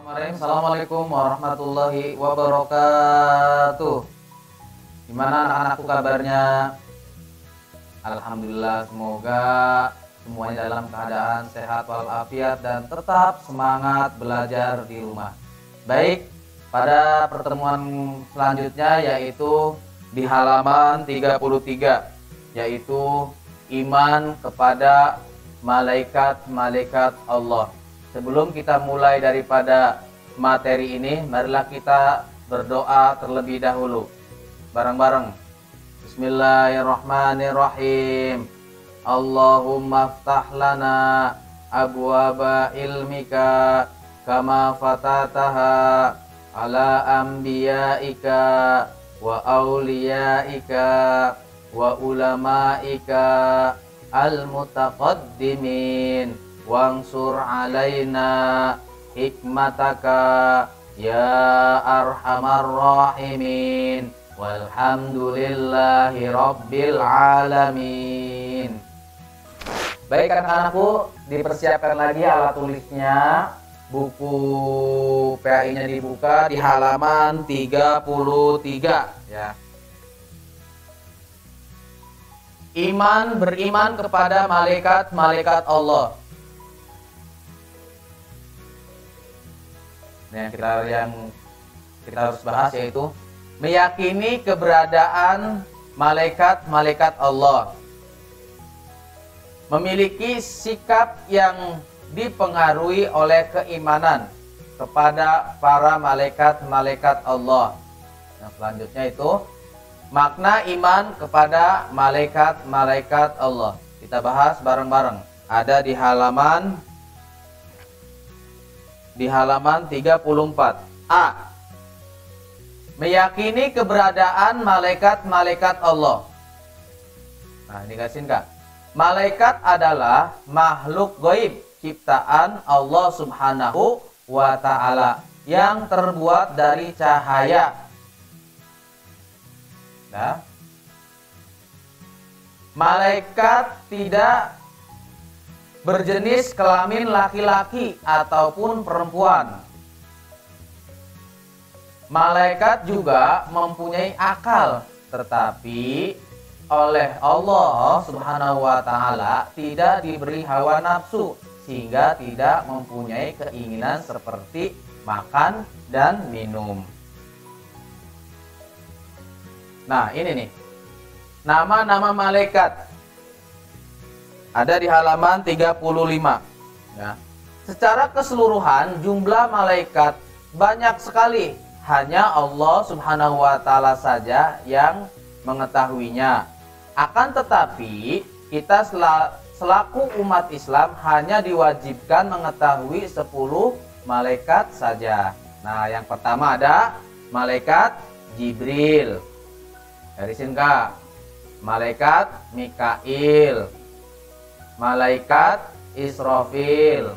Bismillahirrahmanirrahim. Assalamualaikum warahmatullahi wabarakatuh. Gimana anak-anakku kabarnya? Alhamdulillah, semoga semuanya dalam keadaan sehat walafiat dan tetap semangat belajar di rumah. Baik, pada pertemuan selanjutnya yaitu di halaman 33, yaitu iman kepada malaikat-malaikat Allah. Sebelum kita mulai daripada materi ini, marilah kita berdoa terlebih dahulu bareng-bareng. Bismillahirrahmanirrahim. Allahumma ftah lana abwaba ilmika kama fatataha ala anbiyaika wa awliyaika wa ulamaika al-mutaqaddimin wansur alaina hikmataka ya arhamar rahimin walhamdulillahi rabbil alamin. Baik anak-anakku, dipersiapkan lagi alat tulisnya. Buku PAI-nya dibuka di halaman 33 ya. Beriman kepada malaikat-malaikat Allah. Yang kita harus bahas yaitu meyakini keberadaan malaikat-malaikat Allah. Memiliki sikap yang dipengaruhi oleh keimanan kepada para malaikat-malaikat Allah. Yang selanjutnya itu makna iman kepada malaikat-malaikat Allah. Kita bahas bareng-bareng. Ada di halaman 34. A. Meyakini keberadaan malaikat-malaikat Allah. Nah, ini gasin Kak. Malaikat adalah makhluk gaib ciptaan Allah Subhanahu wa ta'ala yang terbuat dari cahaya. Nah, malaikat tidak berjenis kelamin laki-laki ataupun perempuan. Malaikat juga mempunyai akal, tetapi oleh Allah Subhanahu wa ta'ala tidak diberi hawa nafsu, sehingga tidak mempunyai keinginan seperti makan dan minum. Nah, ini nih nama-nama malaikat. Ada di halaman 35 ya. Secara keseluruhan jumlah malaikat banyak sekali. Hanya Allah Subhanahu wa ta'ala saja yang mengetahuinya. Akan tetapi kita selaku umat Islam hanya diwajibkan mengetahui 10 malaikat saja. Nah, yang pertama ada malaikat Jibril. Garisin Kak. Malaikat Mikail, malaikat Israfil,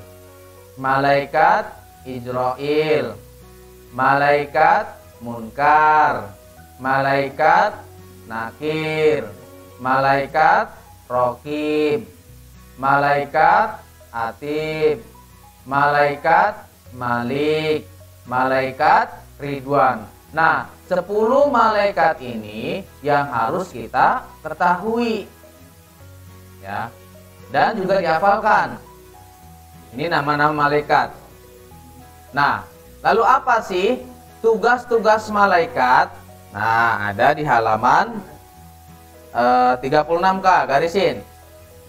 malaikat Ijrail, malaikat Munkar, malaikat Nakir, malaikat Raqib, malaikat Atib, malaikat Malik, malaikat Ridwan. Nah, 10 malaikat ini yang harus kita ketahui ya, dan juga dihafalkan. Ini nama-nama malaikat. Nah, lalu apa sih tugas-tugas malaikat? Nah, ada di halaman 36 Kak, garisin.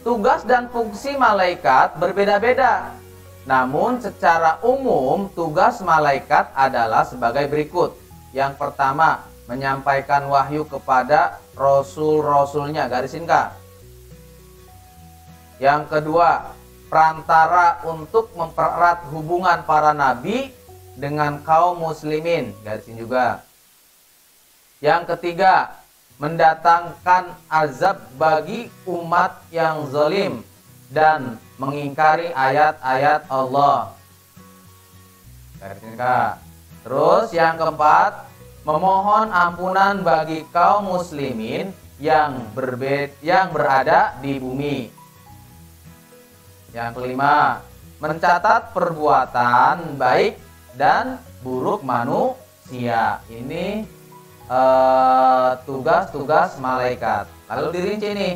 Tugas dan fungsi malaikat berbeda-beda. Namun secara umum tugas malaikat adalah sebagai berikut. Yang pertama, menyampaikan wahyu kepada rasul-rasulnya, garisin Kak. Yang kedua, perantara untuk mempererat hubungan para nabi dengan kaum muslimin, garisin juga. Yang ketiga, mendatangkan azab bagi umat yang zalim dan mengingkari ayat-ayat Allah, garisin Kak. Terus yang keempat, memohon ampunan bagi kaum muslimin yang berada di bumi. Yang kelima, mencatat perbuatan baik dan buruk manusia. Ini tugas-tugas malaikat. Lalu dirinci nih.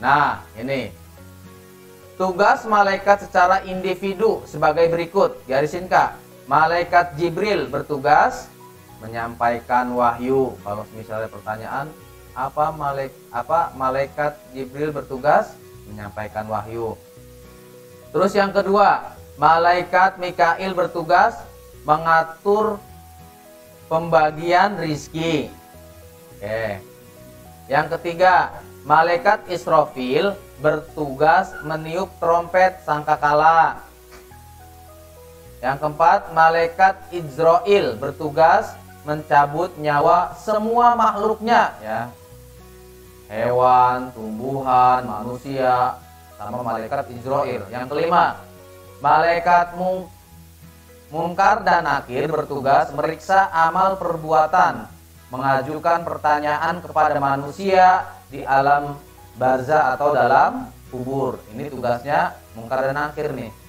Nah, ini tugas malaikat secara individu sebagai berikut. Garisin Kak. Malaikat Jibril bertugas menyampaikan wahyu. Kalau misalnya pertanyaan, apa malaikat Jibril bertugas menyampaikan wahyu. Terus yang kedua, malaikat Mikail bertugas mengatur pembagian rizki. Oke. Yang ketiga, malaikat Israfil bertugas meniup trompet sangkakala. Yang keempat, malaikat Izrail bertugas mencabut nyawa semua makhluknya, ya. Hewan, tumbuhan, manusia, sama malaikat Izrail. Yang kelima, malaikat Munkar dan Nakir bertugas meriksa amal perbuatan, mengajukan pertanyaan kepada manusia di alam barzah atau dalam kubur. Ini tugasnya Munkar dan Nakir nih.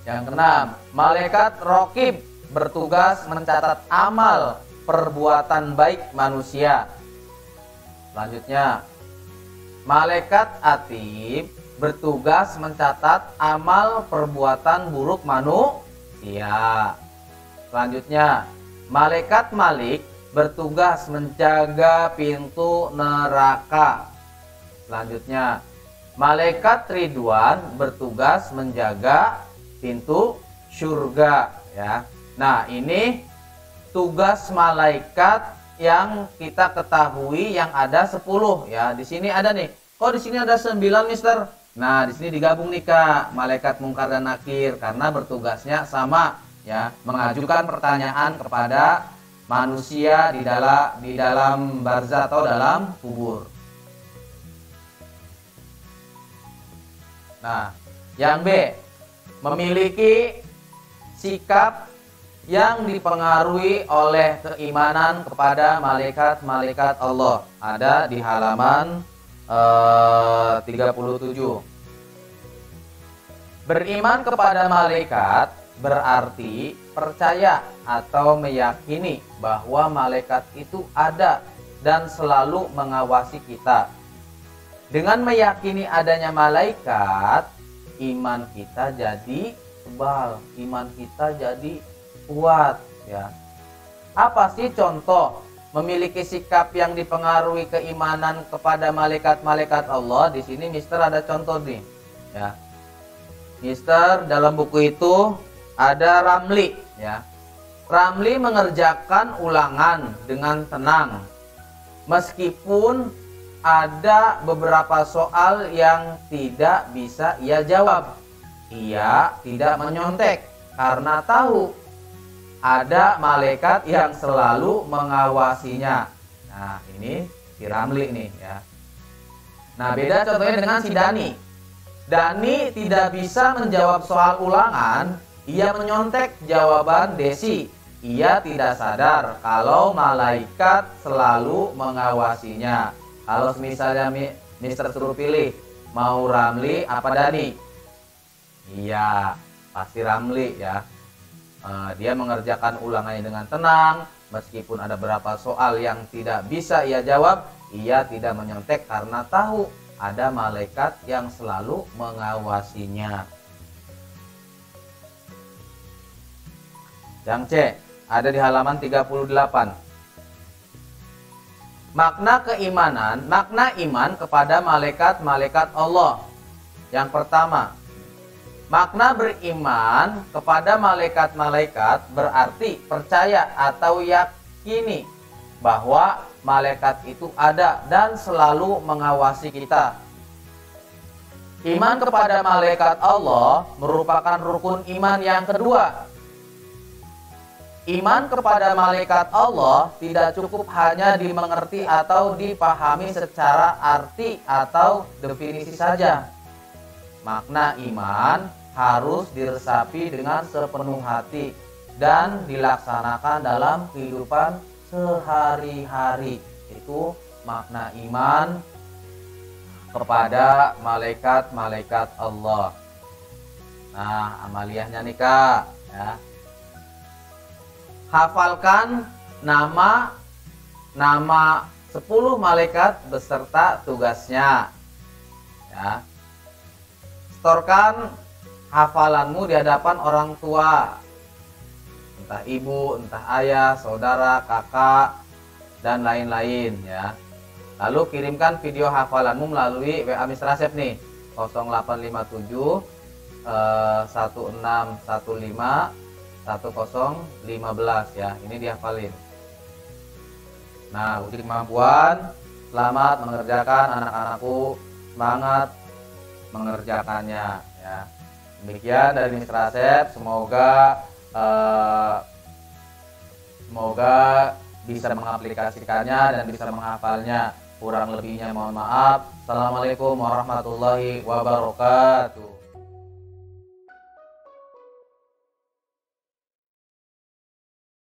Yang keenam, malaikat Raqib bertugas mencatat amal perbuatan baik manusia. Selanjutnya, malaikat Atib bertugas mencatat amal perbuatan buruk manusia. Selanjutnya, malaikat Malik bertugas menjaga pintu neraka. Selanjutnya, malaikat Ridwan bertugas menjaga pintu surga, ya. Nah, ini tugas malaikat yang kita ketahui yang ada 10, ya. Di sini ada nih. Kok di sini ada 9, Mister? Nah, di sini digabung nih, Kak, malaikat Munkar dan Nakir karena bertugasnya sama, ya, mengajukan pertanyaan kepada manusia di dalam barzah atau dalam kubur. Nah, yang B, memiliki sikap yang dipengaruhi oleh keimanan kepada malaikat-malaikat Allah. Ada di halaman 37. Beriman kepada malaikat berarti percaya atau meyakini bahwa malaikat itu ada dan selalu mengawasi kita. Dengan meyakini adanya malaikat, iman kita jadi tebal, iman kita jadi kuat, ya. Apa sih contoh memiliki sikap yang dipengaruhi keimanan kepada malaikat-malaikat Allah? Di sini Mister ada contoh nih, ya. Mister dalam buku itu ada Ramli, ya. Ramli mengerjakan ulangan dengan tenang meskipun ada beberapa soal yang tidak bisa ia jawab. Ia tidak menyontek karena tahu ada malaikat yang selalu mengawasinya. Nah, ini si Ramli nih, ya. Nah, beda contohnya dengan si Dani. Dani tidak bisa menjawab soal ulangan, ia menyontek jawaban Desi. Ia tidak sadar kalau malaikat selalu mengawasinya. Kalau misalnya Mister suruh pilih, mau Ramli apa Dani? Iya, pasti Ramli, ya. Dia mengerjakan ulangannya dengan tenang, meskipun ada beberapa soal yang tidak bisa ia jawab, ia tidak menyontek karena tahu ada malaikat yang selalu mengawasinya. Yang C, ada di halaman 38. Makna iman kepada malaikat-malaikat Allah. Yang pertama, makna beriman kepada malaikat-malaikat berarti percaya atau yakini bahwa malaikat itu ada dan selalu mengawasi kita. Iman kepada malaikat Allah merupakan rukun iman yang kedua. Iman kepada malaikat Allah tidak cukup hanya dimengerti atau dipahami secara arti atau definisi saja. Makna iman harus diresapi dengan sepenuh hati dan dilaksanakan dalam kehidupan sehari-hari. Itu makna iman kepada malaikat-malaikat Allah. Nah, amaliyahnya nih, Kak. Ya. Hafalkan nama 10 malaikat beserta tugasnya. Ya. Setorkan hafalanmu di hadapan orang tua, entah ibu, entah ayah, saudara, kakak, dan lain-lain ya. Lalu kirimkan video hafalanmu melalui WA Mr. Asep nih, 0857 1615 1015 ya. Ini dihafalin. Nah, uji kemampuan, selamat mengerjakan anak-anakku, semangat mengerjakannya ya. Demikian dari Mr. Asep, semoga bisa mengaplikasikannya dan bisa menghafalnya. Kurang lebihnya mohon maaf. Assalamualaikum warahmatullahi wabarakatuh.